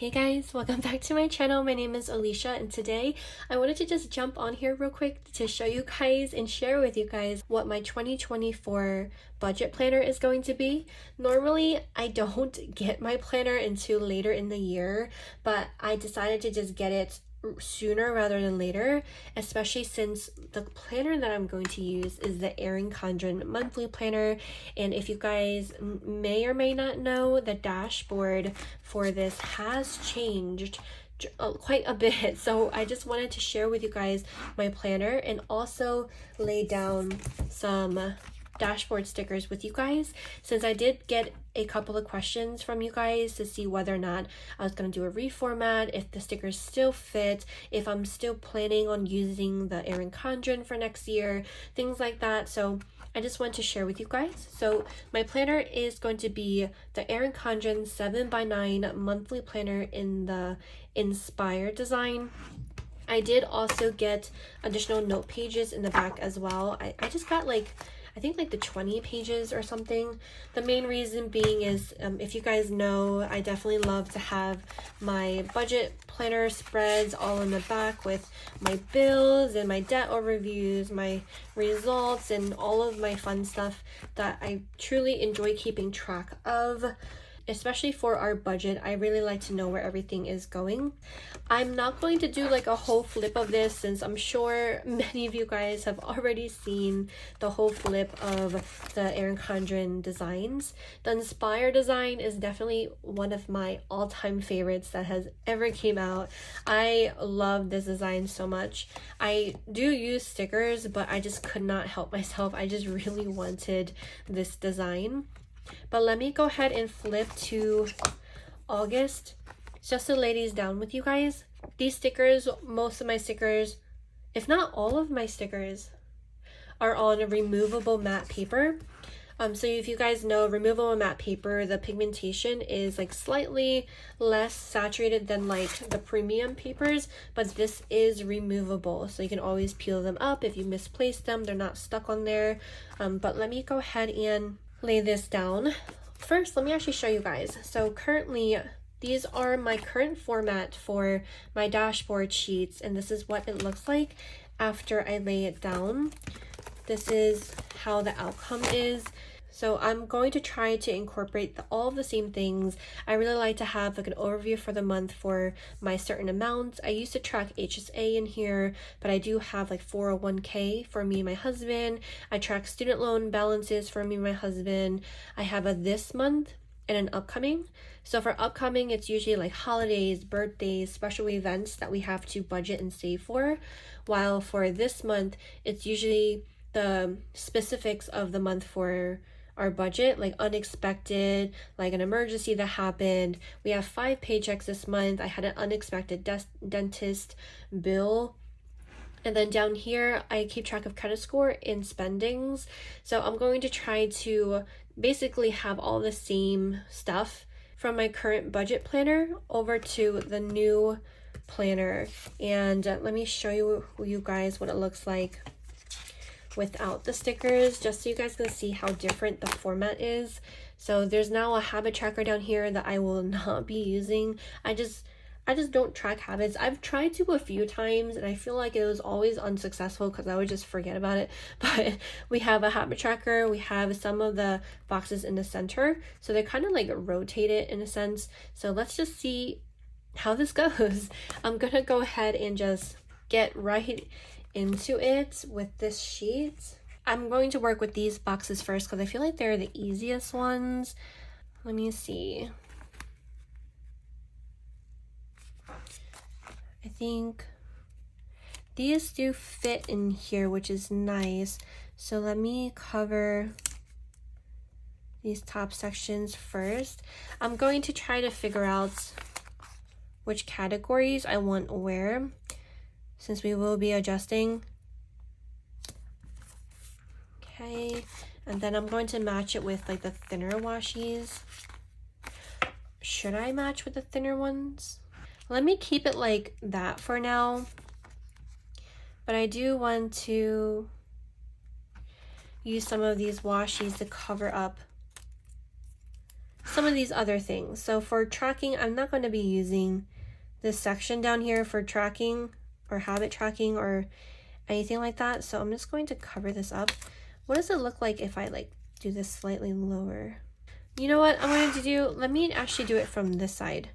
Hey guys, welcome back to my channel. My name is Alicia and today I wanted to just jump on here real quick to show you guys and share with you guys what my 2024 budget planner is going to be. Normally I don't get my planner until later in the year, but I decided to just get it sooner rather than later, especially since the planner that I'm going to use is the Erin Condren monthly planner. And if you guys may or may not know, the dashboard for this has changed quite a bit, so I just wanted to share with you guys my planner and also lay down some dashboard stickers with you guys, since I did get a couple of questions from you guys to see whether or not I was going to do a reformat, if the stickers still fit, if I'm still planning on using the Erin Condren for next year, things like that. So I just want to share with you guys. So my planner is going to be the Erin Condren 7x9 monthly planner in the Inspire design. I did also get additional note pages in the back as well. I just got I think the 20 pages or something. The main reason being is, if you guys know, I definitely love to have my budget planner spreads all in the back with my bills and my debt overviews, my results, and all of my fun stuff that I truly enjoy keeping track of. Especially for our budget, I really like to know where everything is going. I'm not going to do a whole flip of this, since I'm sure many of you guys have already seen the whole flip of the Erin Condren designs. The Inspire design is definitely one of my all-time favorites that has ever came out. I love this design so much. I do use stickers, but I just could not help myself. I just really wanted this design. But let me go ahead and flip to August just to lay these down with you guys. These stickers, most of my stickers, if not all of my stickers, are on a removable matte paper. So if you guys know, removable matte paper, the pigmentation is slightly less saturated than the premium papers, but this is removable, so you can always peel them up if you misplace them. They're not stuck on there. But let me go ahead and lay this down. First, let me actually show you guys. So currently, these are my current format for my dashboard sheets, and this is what it looks like after I lay it down. This is how the outcome is. So I'm going to try to incorporate all of the same things. I really like to have an overview for the month for my certain amounts. I used to track HSA in here, but I do have 401k for me and my husband. I track student loan balances for me and my husband. I have a this month and an upcoming. So for upcoming, it's usually holidays, birthdays, special events that we have to budget and save for. While for this month, it's usually the specifics of the month for our budget, unexpected, an emergency that happened. We have 5 paychecks this month. I had an unexpected dentist bill. And then down here, I keep track of credit score and spendings. So I'm going to try to basically have all the same stuff from my current budget planner over to the new planner. And let me show you guys what it looks like without the stickers, just so you guys can see how different the format is. So there's now a habit tracker down here that I will not be using. I just don't track habits. I've tried to a few times and I feel like it was always unsuccessful because I would just forget about it. But we have a habit tracker. We have some of the boxes in the center, so they kind of rotated in a sense. So let's just see how this goes. I'm gonna go ahead and just get right into it with this sheet. I'm going to work with these boxes first because I feel like they're the easiest ones. Let me see. I think these do fit in here, which is nice. So let me cover these top sections first. I'm going to try to figure out which categories I want where, since we will be adjusting. Okay, and then I'm going to match it with the thinner washies. Should I match with the thinner ones? Let me keep it like that for now, but I do want to use some of these washies to cover up some of these other things. So for tracking, I'm not going to be using this section down here for tracking or habit tracking or anything like that. So I'm just going to cover this up. What does it look like if I like do this slightly lower? You know what I'm going to do? Let me actually do it from this side.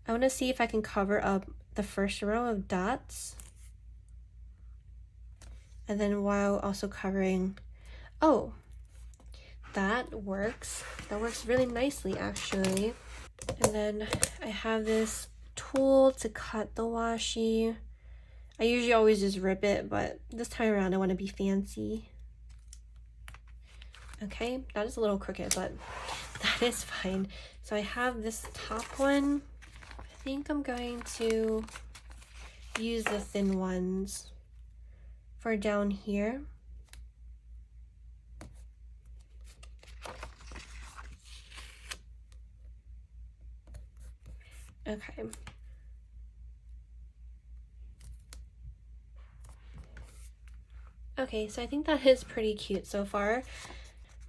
I want to see if I can cover up the first row of dots. And then while also covering, oh, that works. That works really nicely actually. And then I have this tool to cut the washi. I usually always just rip it, but this time around I want to be fancy. Okay, that is a little crooked, but that is fine. So I have this top one. I think I'm going to use the thin ones for down here. Okay. Okay, so I think that is pretty cute so far.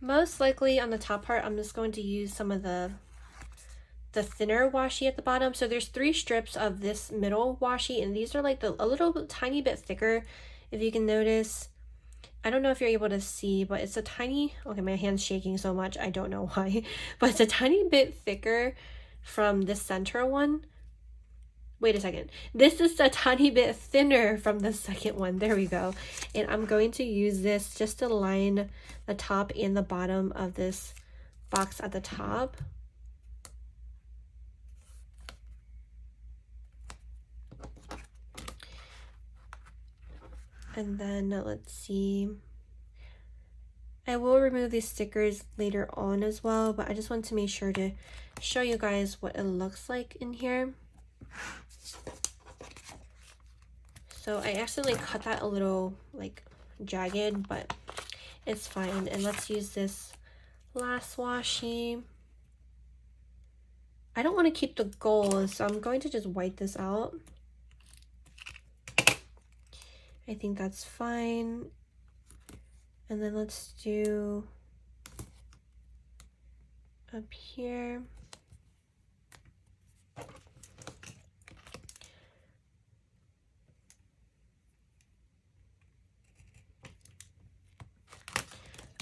Most likely on the top part, I'm just going to use some of the thinner washi at the bottom. So there's 3 strips of this middle washi, and these are like a little tiny bit thicker, if you can notice. I don't know if you're able to see, but it's a tiny, okay, my hand's shaking so much, I don't know why, but it's a tiny bit thicker from the center one. Wait a second. This is a tiny bit thinner from the second one. There we go. And I'm going to use this just to line the top and the bottom of this box at the top. And then let's see. I will remove these stickers later on as well, but I just want to make sure to show you guys what it looks like in here. So I accidentally cut that a little like jagged, but it's fine. And let's use this last washi. I don't want to keep the gold, so I'm going to just white this out. I think that's fine. And then let's do up here.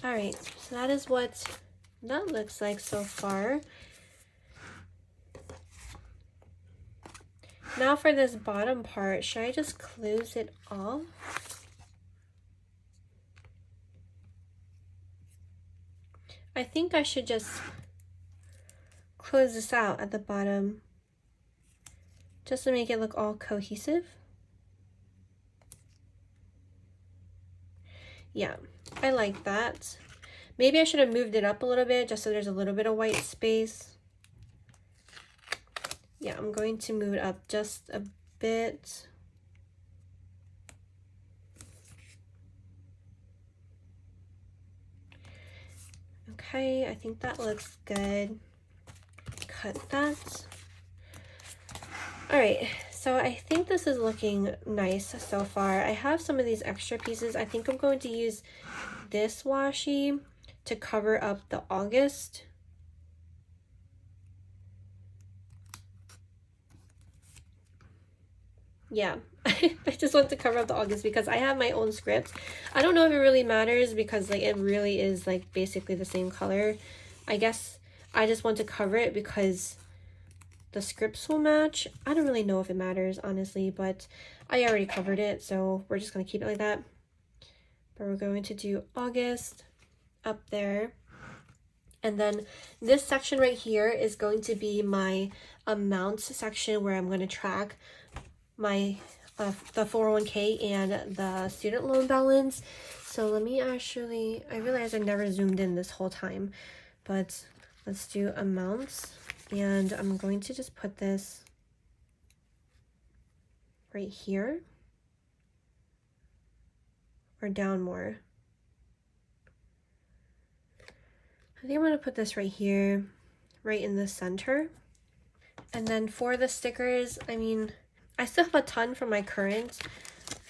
All right, so that is what that looks like so far. Now for this bottom part, should I just close it off? I think I should just close this out at the bottom just to make it look all cohesive. Yeah, I like that. Maybe I should have moved it up a little bit just so there's a little bit of white space. Yeah, I'm going to move it up just a bit. Okay, I think that looks good. Cut that. All right, so I think this is looking nice so far. I have some of these extra pieces. I think I'm going to use this washi to cover up the August. Yeah, I just want to cover up the August because I have my own script. I don't know if it really matters because like it really is like basically the same color. I guess I just want to cover it because the scripts will match. I don't really know if it matters honestly, but I already covered it, so we're just gonna keep it like that. But we're going to do August up there. And then this section right here is going to be my amounts section where I'm going to track my the 401k and the student loan balance. So let me actually, I realized I never zoomed in this whole time, but let's do amounts, and I'm going to just put this right here or down more. I think I'm going to put this right here, right in the center. And then for the stickers, I mean, I still have a ton from my current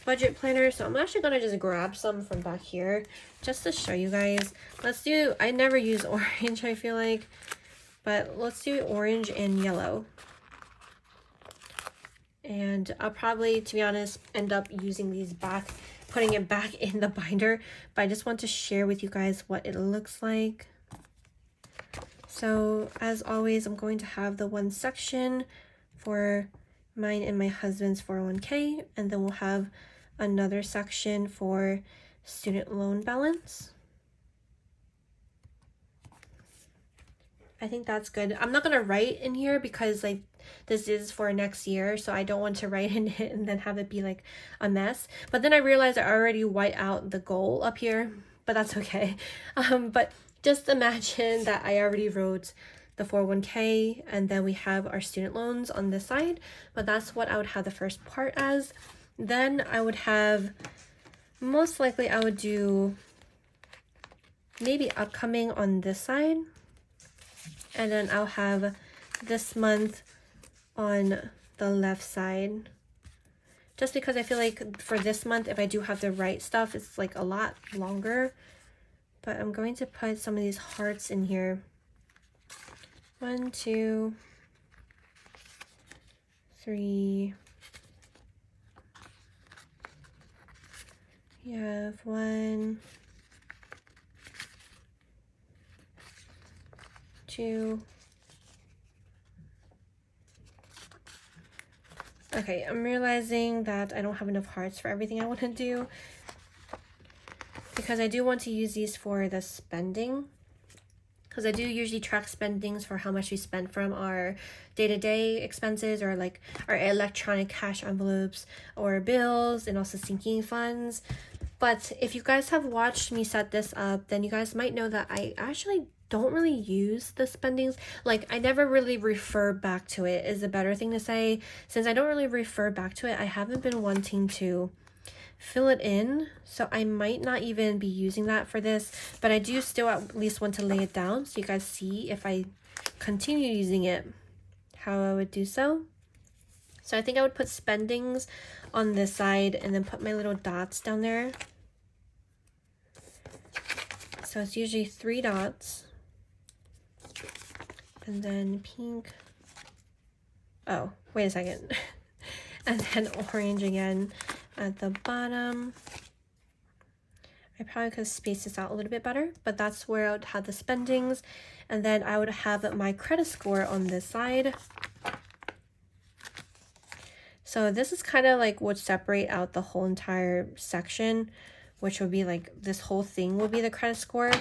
budget planner, so I'm actually going to just grab some from back here just to show you guys. Let's do, I never use orange, I feel like. but let's do orange and yellow. And I'll probably, to be honest, end up using these back, putting it back in the binder, but I just want to share with you guys what it looks like. So as always, I'm going to have the one section for mine and my husband's 401k, and then we'll have another section for student loan balance. I think that's good. I'm not gonna write in here because like this is for next year, so I don't want to write in it and then have it be like a mess. But then I realized I already white out the goal up here, but that's okay. But just imagine that I already wrote the 401k, and then we have our student loans on this side, but that's what I would have the first part as. Then I would have, most likely I would do maybe upcoming on this side, and then I'll have this month on the left side, just because I feel like for this month, if I do have the right stuff, it's like a lot longer. But I'm going to put some of these hearts in here. 1, 2, 3. You have 1, 2. Okay, I'm realizing that I don't have enough hearts for everything I want to do, because I do want to use these for the spending, because I do usually track spendings for how much we spend from our day-to-day expenses, or like our electronic cash envelopes or bills, and also sinking funds. But if you guys have watched me set this up, then you guys might know that I actually don't really use the spendings. Like, I never really refer back to it is a better thing to say. Since I don't really refer back to it, I haven't been wanting to fill it in, so I might not even be using that for this, but I do still at least want to lay it down so you guys see if I continue using it, how I would do so. So I think I would put spendings on this side and then put my little dots down there. So it's usually 3 dots. And then pink. Oh, wait a second. And then orange again at the bottom. I probably could space this out a little bit better, but that's where I would have the spendings. And then I would have my credit score on this side. So this is kind of like what separate out the whole entire section, which would be like this whole thing will be the credit score.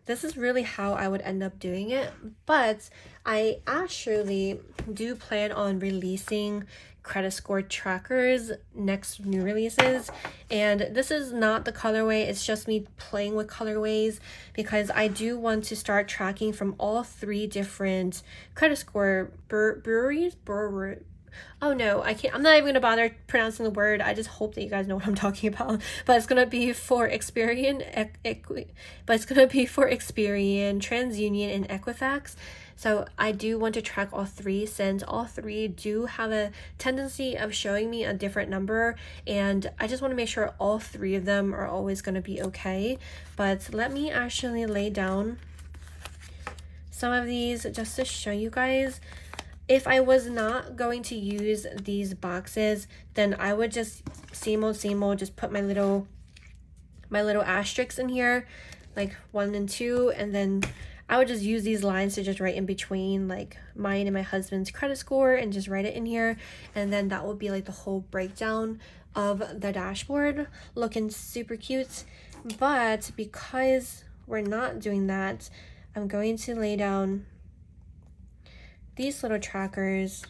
This is really how I would end up doing it, but I actually do plan on releasing credit score trackers next new releases, and this is not the colorway, it's just me playing with colorways, because I do want to start tracking from all 3 different credit score breweries. Oh no, I can't. I'm not even gonna bother pronouncing the word. I just hope that you guys know what I'm talking about. But it's gonna be for Experian, TransUnion, and Equifax. So I do want to track all 3, since all 3 do have a tendency of showing me a different number, and I just want to make sure all 3 of them are always going to be okay. But let me actually lay down some of these just to show you guys. If I was not going to use these boxes, then I would just same old, just put my little asterisks in here, like 1 and 2, and then I would just use these lines to just write in between like mine and my husband's credit score, and just write it in here, and then that will be like the whole breakdown of the dashboard, looking super cute. But because we're not doing that, I'm going to lay down these little trackers.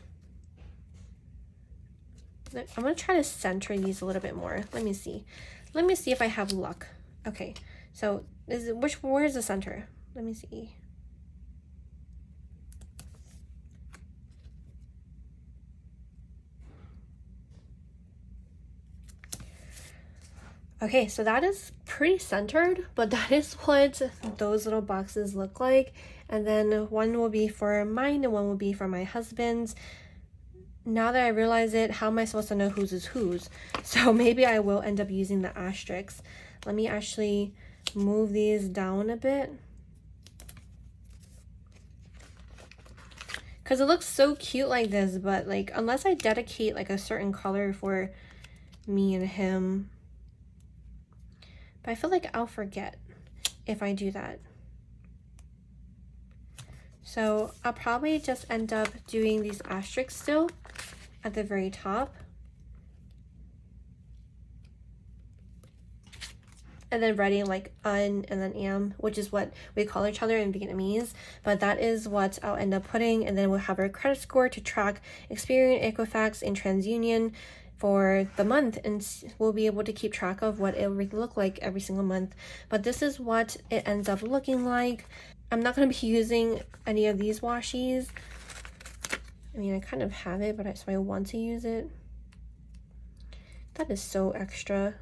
I'm going to try to center these a little bit more. Let me see if I have luck. Okay, so where's the center? Let me see. Okay, so that is pretty centered, but that is what those little boxes look like. And then one will be for mine and one will be for my husband's. Now that I realize it, how am I supposed to know whose is whose? So maybe I will end up using the asterisks. Let me actually move these down a bit. because it looks so cute like this, but like unless I dedicate like a certain color for me and him, but I feel like I'll forget if I do that. So I'll probably just end up doing these asterisks still at the very top. And then writing like un and then am, which is what we call each other in Vietnamese. But that is what I'll end up putting. And then we'll have our credit score to track Experian, Equifax, and TransUnion for the month. And we'll be able to keep track of what it would look like every single month. But this is what it ends up looking like. I'm not going to be using any of these washies. I mean, I kind of have it, but so I want to use it. That is so extra.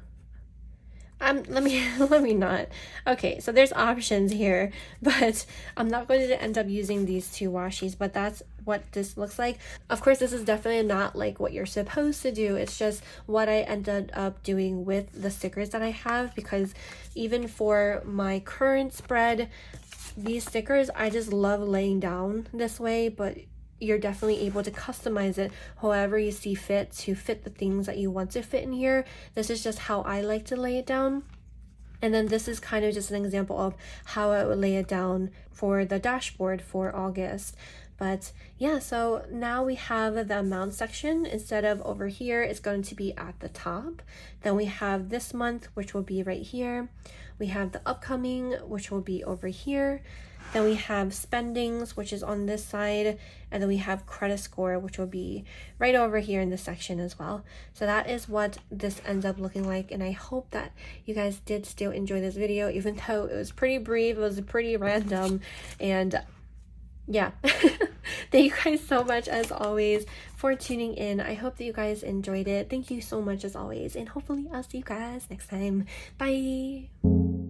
Let me not. Okay, so there's options here, but I'm not going to end up using these two washies, but that's what this looks like. Of course, this is definitely not like what you're supposed to do. It's just what I ended up doing with the stickers that I have, because even for my current spread, these stickers, I just love laying down this way, but you're definitely able to customize it however you see fit to fit the things that you want to fit in here. This is just how I like to lay it down. And then this is kind of just an example of how I would lay it down for the dashboard for August. But yeah, so now we have the amount section. Instead of over here, it's going to be at the top. Then we have this month, which will be right here. We have the upcoming, which will be over here. Then we have spendings, which is on this side, and then we have credit score, which will be right over here in this section as well. So that is what this ends up looking like, and I hope that you guys did still enjoy this video, even though it was pretty brief, it was pretty random, and yeah. Thank you guys so much as always for tuning in. I hope that you guys enjoyed it. Thank you so much as always, and hopefully I'll see you guys next time. Bye.